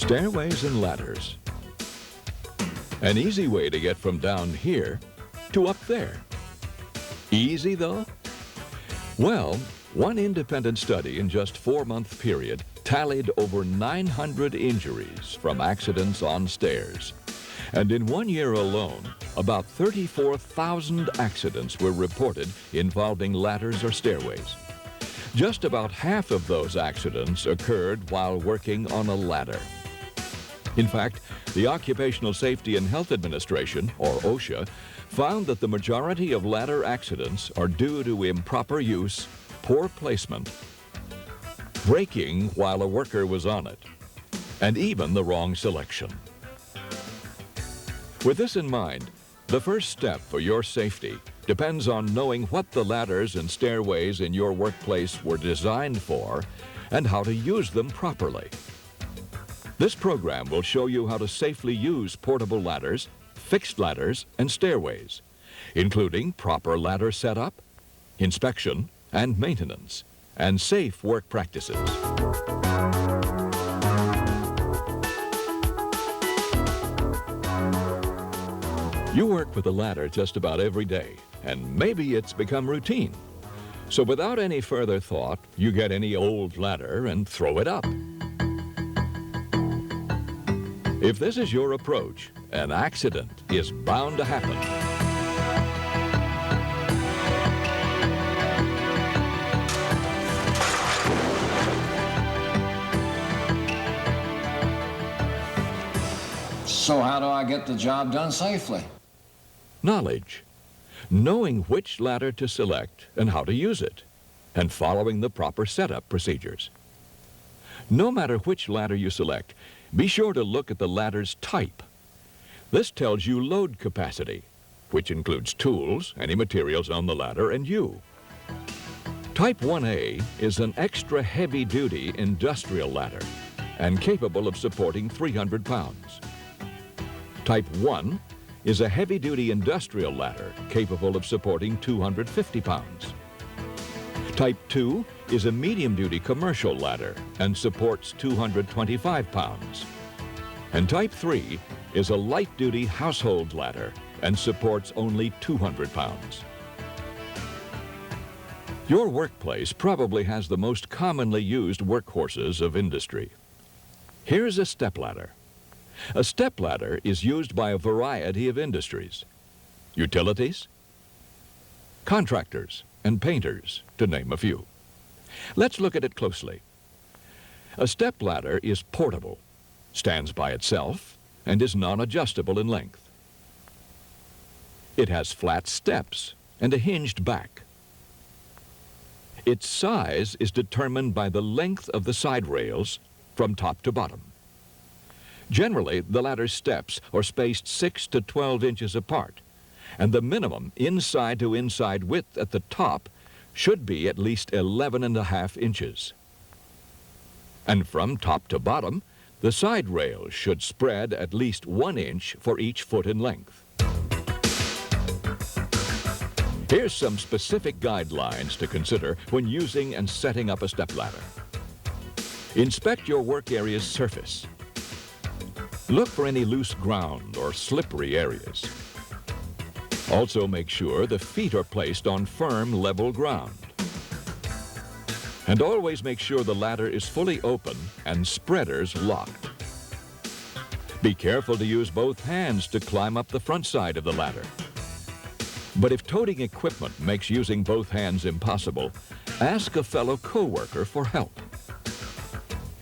Stairways and ladders. An easy way to get from down here to up there. Easy though? Well, one independent study in just 4-month period tallied over 900 injuries from accidents on stairs. And in 1 year alone, about 34,000 accidents were reported involving ladders or stairways. Just about half of those accidents occurred while working on a ladder. In fact, the Occupational Safety and Health Administration, or OSHA, found that the majority of ladder accidents are due to improper use, poor placement, braking while a worker was on it, and even the wrong selection. With this in mind, the first step for your safety depends on knowing what the ladders and stairways in your workplace were designed for and how to use them properly. This program will show you how to safely use portable ladders, fixed ladders, and stairways, including proper ladder setup, inspection and maintenance, and safe work practices. You work with a ladder just about every day, and maybe it's become routine. So without any further thought, you get any old ladder and throw it up. If this is your approach, an accident is bound to happen. So how do I get the job done safely? Knowledge. Knowing which ladder to select and how to use it, and following the proper setup procedures. No matter which ladder you select, be sure to look at the ladder's type. This tells you load capacity, which includes tools, any materials on the ladder, and you. Type 1A is an extra heavy-duty industrial ladder and capable of supporting 300 pounds. Type 1 is a heavy-duty industrial ladder capable of supporting 250 pounds. Type 2 is a medium-duty commercial ladder and supports 225 pounds. And Type 3 is a light-duty household ladder and supports only 200 pounds. Your workplace probably has the most commonly used workhorses of industry. Here's a stepladder. A stepladder is used by a variety of industries: utilities, contractors, and painters, to name a few. Let's look at it closely. A stepladder is portable, stands by itself, and is non-adjustable in length. It has flat steps and a hinged back. Its size is determined by the length of the side rails from top to bottom. Generally, the ladder's steps are spaced 6 to 12 inches apart, and the minimum inside-to-inside width at the top should be at least 11.5 inches. And from top to bottom, the side rails should spread at least 1 inch for each foot in length. Here's some specific guidelines to consider when using and setting up a stepladder. Inspect your work area's surface. Look for any loose ground or slippery areas. Also make sure the feet are placed on firm, level ground. And always make sure the ladder is fully open and spreaders locked. Be careful to use both hands to climb up the front side of the ladder. But if toting equipment makes using both hands impossible, ask a fellow co-worker for help.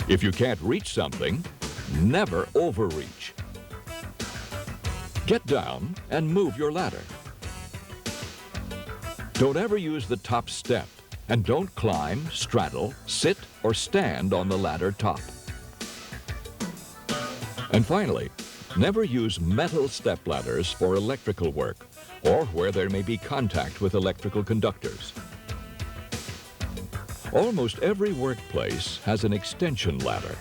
If you can't reach something, never overreach. Get down and move your ladder. Don't ever use the top step, and don't climb, straddle, sit, or stand on the ladder top. And finally, never use metal stepladders for electrical work or where there may be contact with electrical conductors. Almost every workplace has an extension ladder.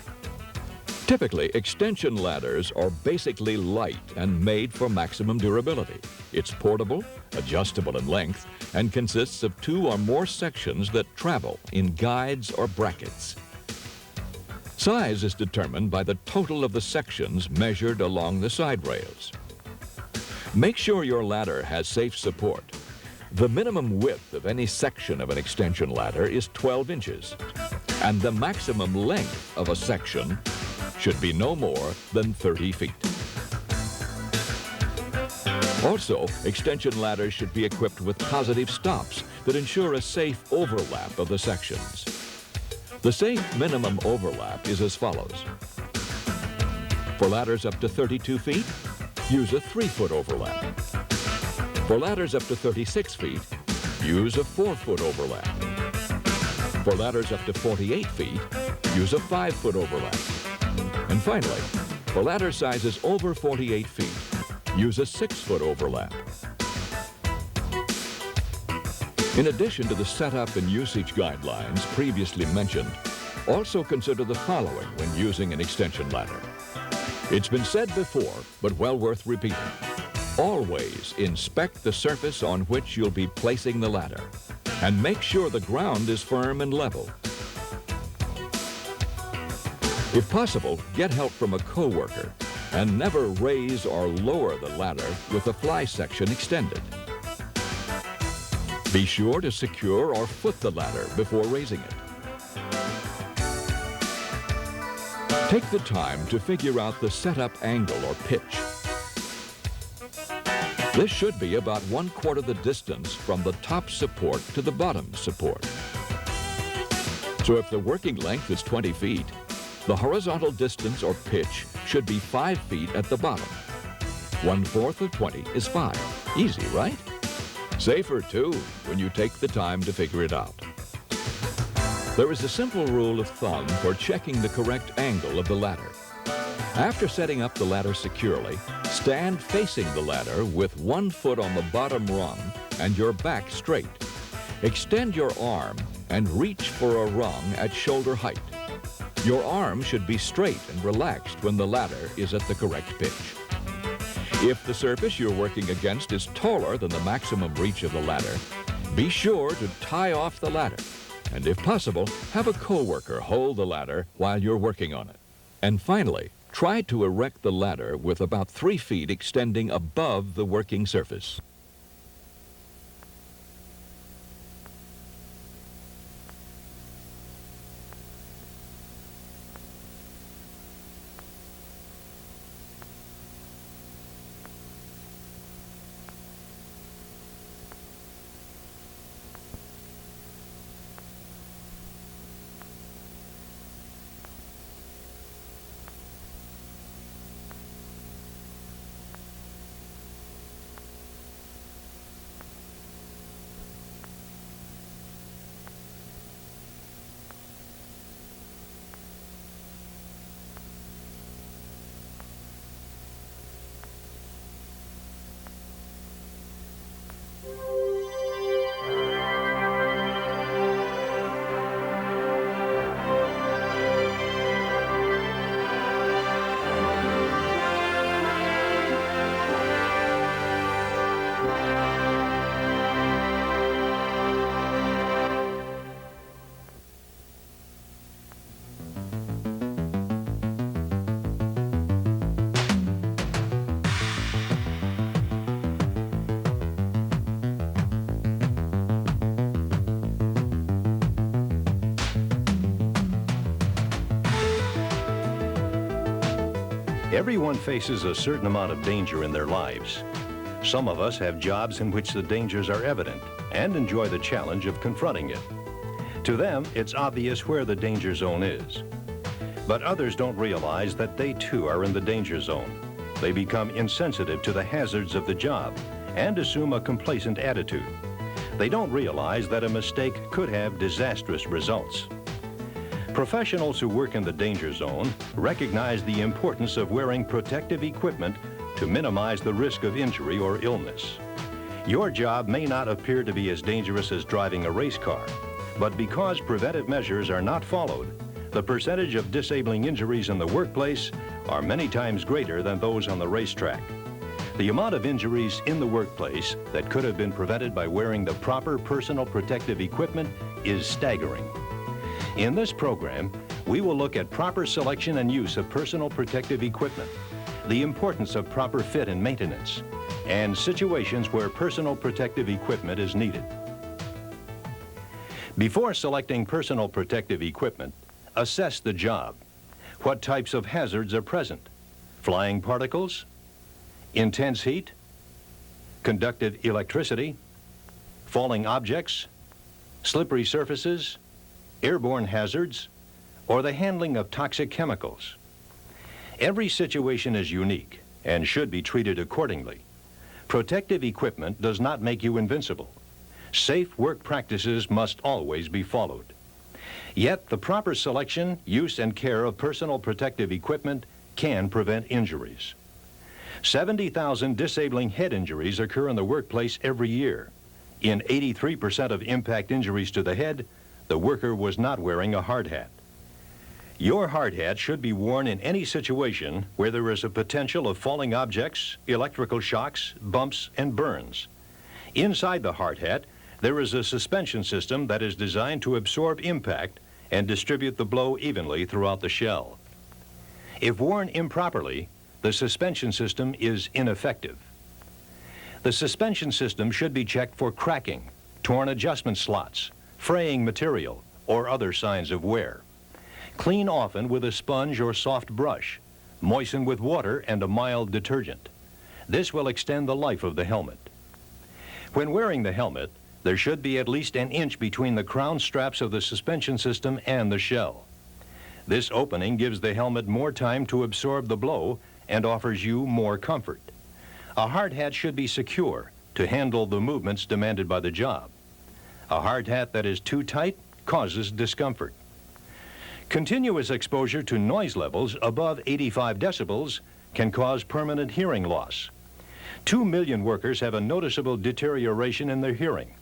Typically, extension ladders are basically light and made for maximum durability. It's portable, adjustable in length, and consists of 2 or more sections that travel in guides or brackets. Size is determined by the total of the sections measured along the side rails. Make sure your ladder has safe support. The minimum width of any section of an extension ladder is 12 inches, and the maximum length of a section should be no more than 30 feet. Also, extension ladders should be equipped with positive stops that ensure a safe overlap of the sections. The safe minimum overlap is as follows. For ladders up to 32 feet, use a 3-foot overlap. For ladders up to 36 feet, use a 4-foot overlap. For ladders up to 48 feet, use a 5-foot overlap. And finally, for ladder sizes over 48 feet, use a 6-foot overlap. In addition to the setup and usage guidelines previously mentioned, also consider the following when using an extension ladder. It's been said before, but well worth repeating. Always inspect the surface on which you'll be placing the ladder, and make sure the ground is firm and level. If possible, get help from a coworker, and never raise or lower the ladder with the fly section extended. Be sure to secure or foot the ladder before raising it. Take the time to figure out the setup angle or pitch. This should be about 1/4 the distance from the top support to the bottom support. So if the working length is 20 feet, the horizontal distance or pitch should be 5 feet at the bottom. 1/4 of 20 is 5. Easy, right? Safer, too, when you take the time to figure it out. There is a simple rule of thumb for checking the correct angle of the ladder. After setting up the ladder securely, stand facing the ladder with 1 foot on the bottom rung and your back straight. Extend your arm and reach for a rung at shoulder height. Your arm should be straight and relaxed when the ladder is at the correct pitch. If the surface you're working against is taller than the maximum reach of the ladder, be sure to tie off the ladder. And if possible, have a coworker hold the ladder while you're working on it. And finally, try to erect the ladder with about 3 feet extending above the working surface. Everyone faces a certain amount of danger in their lives. Some of us have jobs in which the dangers are evident and enjoy the challenge of confronting it. To them, it's obvious where the danger zone is. But others don't realize that they too are in the danger zone. They become insensitive to the hazards of the job and assume a complacent attitude. They don't realize that a mistake could have disastrous results. Professionals who work in the danger zone recognize the importance of wearing protective equipment to minimize the risk of injury or illness. Your job may not appear to be as dangerous as driving a race car, but because preventive measures are not followed, the percentage of disabling injuries in the workplace are many times greater than those on the racetrack. The amount of injuries in the workplace that could have been prevented by wearing the proper personal protective equipment is staggering. In this program, we will look at proper selection and use of personal protective equipment, the importance of proper fit and maintenance, and situations where personal protective equipment is needed. Before selecting personal protective equipment, assess the job. What types of hazards are present? Flying particles, intense heat, conductive electricity, falling objects, slippery surfaces, airborne hazards, or the handling of toxic chemicals. Every situation is unique and should be treated accordingly. Protective equipment does not make you invincible. Safe work practices must always be followed. Yet the proper selection, use, and care of personal protective equipment can prevent injuries. 70,000 disabling head injuries occur in the workplace every year. In 83% of impact injuries to the head, the worker was not wearing a hard hat. Your hard hat should be worn in any situation where there is a potential of falling objects, electrical shocks, bumps, and burns. Inside the hard hat, there is a suspension system that is designed to absorb impact and distribute the blow evenly throughout the shell. If worn improperly, the suspension system is ineffective. The suspension system should be checked for cracking, torn adjustment slots, fraying material, or other signs of wear. Clean often with a sponge or soft brush. Moisten with water and a mild detergent. This will extend the life of the helmet. When wearing the helmet, there should be at least an inch between the crown straps of the suspension system and the shell. This opening gives the helmet more time to absorb the blow and offers you more comfort. A hard hat should be secure to handle the movements demanded by the job. A hard hat that is too tight causes discomfort. Continuous exposure to noise levels above 85 decibels can cause permanent hearing loss. 2 million workers have a noticeable deterioration in their hearing.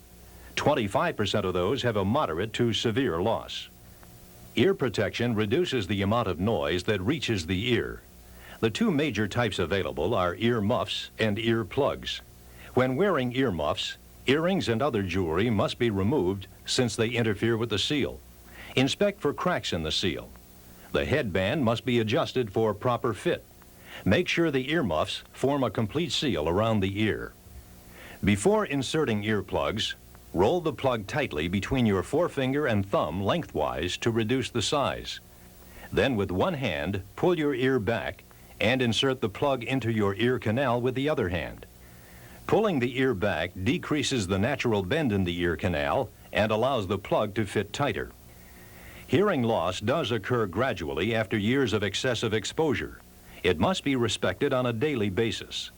25% of those have a moderate to severe loss. Ear protection reduces the amount of noise that reaches the ear. The two major types available are ear muffs and ear plugs. When wearing ear muffs, earrings and other jewelry must be removed since they interfere with the seal. Inspect for cracks in the seal. The headband must be adjusted for proper fit. Make sure the earmuffs form a complete seal around the ear. Before inserting earplugs, roll the plug tightly between your forefinger and thumb lengthwise to reduce the size. Then with one hand, pull your ear back and insert the plug into your ear canal with the other hand. Pulling the ear back decreases the natural bend in the ear canal and allows the plug to fit tighter. Hearing loss does occur gradually after years of excessive exposure. It must be respected on a daily basis.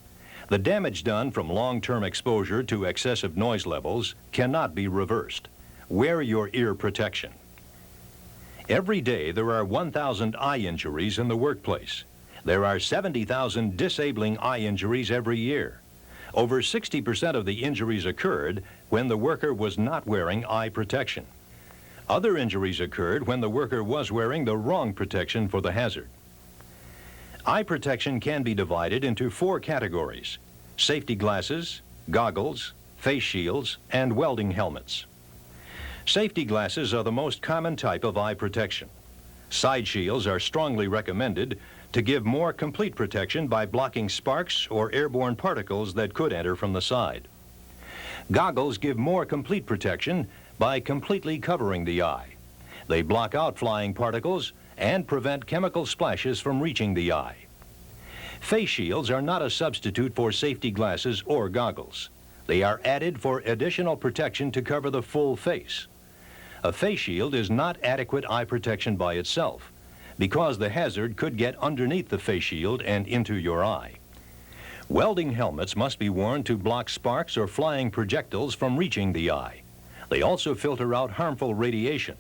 The damage done from long-term exposure to excessive noise levels cannot be reversed. Wear your ear protection. Every day there are 1,000 eye injuries in the workplace. There are 70,000 disabling eye injuries every year. Over 60% of the injuries occurred when the worker was not wearing eye protection. Other injuries occurred when the worker was wearing the wrong protection for the hazard. Eye protection can be divided into 4 categories: safety glasses, goggles, face shields, and welding helmets. Safety glasses are the most common type of eye protection. Side shields are strongly recommended to give more complete protection by blocking sparks or airborne particles that could enter from the side. Goggles give more complete protection by completely covering the eye. They block out flying particles and prevent chemical splashes from reaching the eye. Face shields are not a substitute for safety glasses or goggles. They are added for additional protection to cover the full face. A face shield is not adequate eye protection by itself because the hazard could get underneath the face shield and into your eye. Welding helmets must be worn to block sparks or flying projectiles from reaching the eye. They also filter out harmful radiation.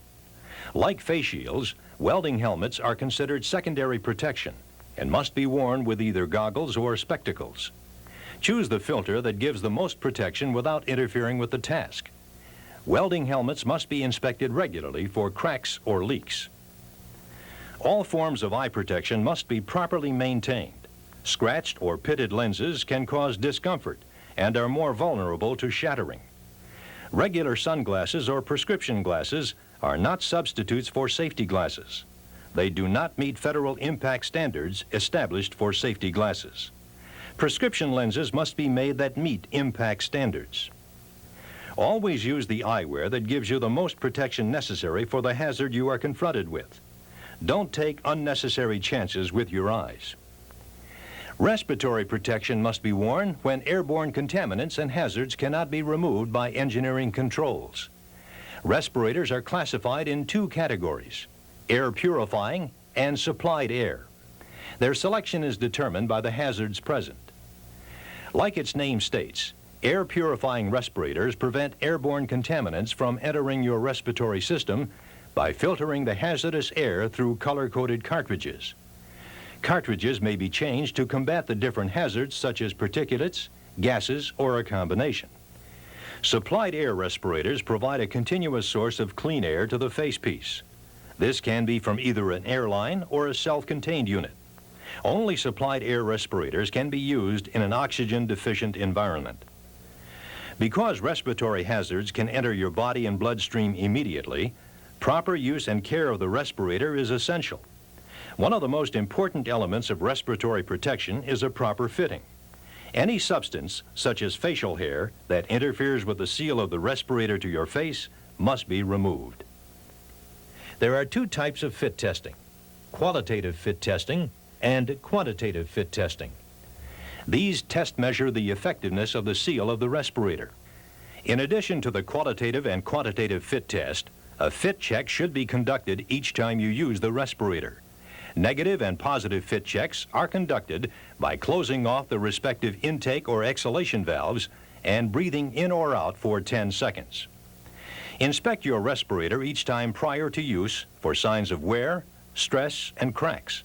Like face shields, welding helmets are considered secondary protection and must be worn with either goggles or spectacles. Choose the filter that gives the most protection without interfering with the task. Welding helmets must be inspected regularly for cracks or leaks. All forms of eye protection must be properly maintained. Scratched or pitted lenses can cause discomfort and are more vulnerable to shattering. Regular sunglasses or prescription glasses are not substitutes for safety glasses. they do not meet federal impact standards established for safety glasses. Prescription lenses must be made that meet impact standards. Always use the eyewear that gives you the most protection necessary for the hazard you are confronted with. Don't take unnecessary chances with your eyes. Respiratory protection must be worn when airborne contaminants and hazards cannot be removed by engineering controls. Respirators are classified in two categories: air purifying and supplied air. Their selection is determined by the hazards present. Like its name states, air purifying respirators prevent airborne contaminants from entering your respiratory system by filtering the hazardous air through color-coded cartridges. Cartridges may be changed to combat the different hazards such as particulates, gases, or a combination. Supplied air respirators provide a continuous source of clean air to the facepiece. This can be from either an airline or a self-contained unit. Only supplied air respirators can be used in an oxygen-deficient environment. Because respiratory hazards can enter your body and bloodstream immediately, proper use and care of the respirator is essential. One of the most important elements of respiratory protection is a proper fitting. Any substance, such as facial hair, that interferes with the seal of the respirator to your face must be removed. There are two types of fit testing: qualitative fit testing and quantitative fit testing. These test measure the effectiveness of the seal of the respirator. In addition to the qualitative and quantitative fit test, a fit check should be conducted each time you use the respirator. Negative and positive fit checks are conducted by closing off the respective intake or exhalation valves and breathing in or out for 10 seconds. Inspect your respirator each time prior to use for signs of wear, stress, and cracks.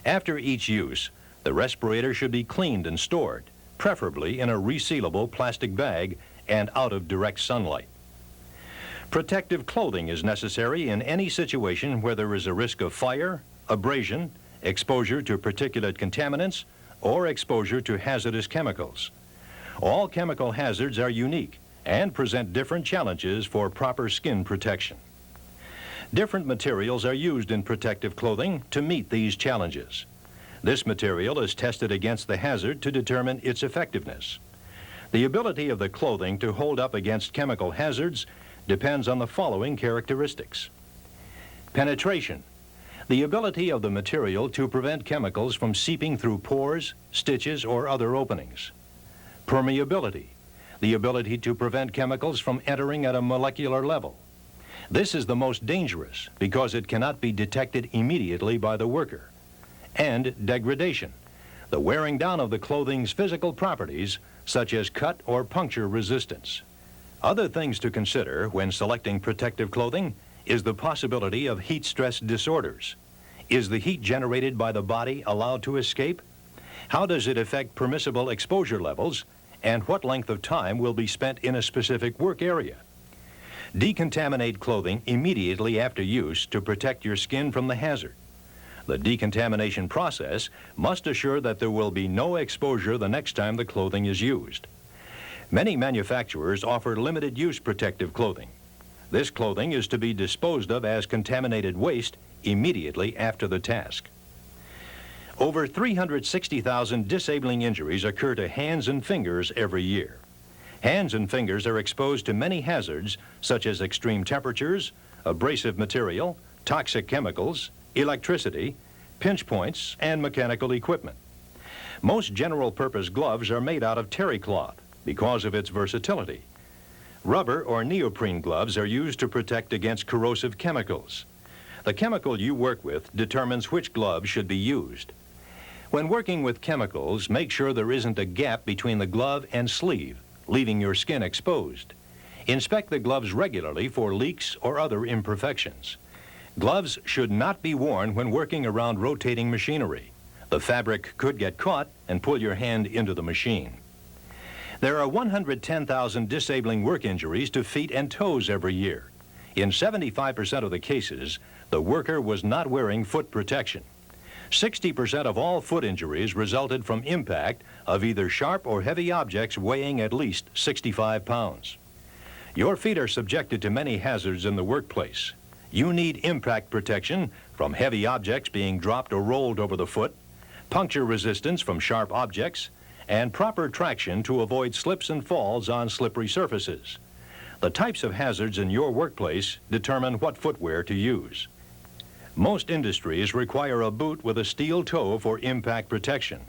After each use, the respirator should be cleaned and stored, preferably in a resealable plastic bag and out of direct sunlight. Protective clothing is necessary in any situation where there is a risk of fire, abrasion, exposure to particulate contaminants, or exposure to hazardous chemicals. All chemical hazards are unique and present different challenges for proper skin protection. Different materials are used in protective clothing to meet these challenges. This material is tested against the hazard to determine its effectiveness. The ability of the clothing to hold up against chemical hazards depends on the following characteristics: penetration, the ability of the material to prevent chemicals from seeping through pores, stitches, or other openings; permeability, the ability to prevent chemicals from entering at a molecular level. This is the most dangerous because it cannot be detected immediately by the worker; and degradation, the wearing down of the clothing's physical properties, such as cut or puncture resistance. Other things to consider when selecting protective clothing is the possibility of heat stress disorders. Is the heat generated by the body allowed to escape? How does it affect permissible exposure levels? And what length of time will be spent in a specific work area? Decontaminate clothing immediately after use to protect your skin from the hazard. The decontamination process must assure that there will be no exposure the next time the clothing is used. Many manufacturers offer limited use protective clothing. This clothing is to be disposed of as contaminated waste immediately after the task. Over 360,000 disabling injuries occur to hands and fingers every year. Hands and fingers are exposed to many hazards such as extreme temperatures, abrasive material, toxic chemicals, electricity, pinch points, and mechanical equipment. Most general-purpose gloves are made out of terry cloth because of its versatility. Rubber or neoprene gloves are used to protect against corrosive chemicals. The chemical you work with determines which gloves should be used. When working with chemicals, make sure there isn't a gap between the glove and sleeve, leaving your skin exposed. Inspect the gloves regularly for leaks or other imperfections. Gloves should not be worn when working around rotating machinery. The fabric could get caught and pull your hand into the machine. There are 110,000 disabling work injuries to feet and toes every year. In 75% of the cases, the worker was not wearing foot protection. 60% of all foot injuries resulted from impact of either sharp or heavy objects weighing at least 65 pounds. Your feet are subjected to many hazards in the workplace. You need impact protection from heavy objects being dropped or rolled over the foot, puncture resistance from sharp objects, and proper traction to avoid slips and falls on slippery surfaces. The types of hazards in your workplace determine what footwear to use. Most industries require a boot with a steel toe for impact protection.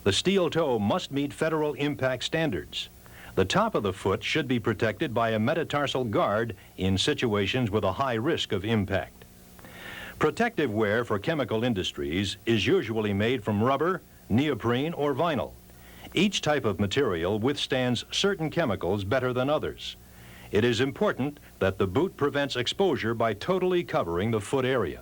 The steel toe must meet federal impact standards. The top of the foot should be protected by a metatarsal guard in situations with a high risk of impact. Protective wear for chemical industries is usually made from rubber, neoprene, or vinyl. Each type of material withstands certain chemicals better than others. It is important that the boot prevents exposure by totally covering the foot area.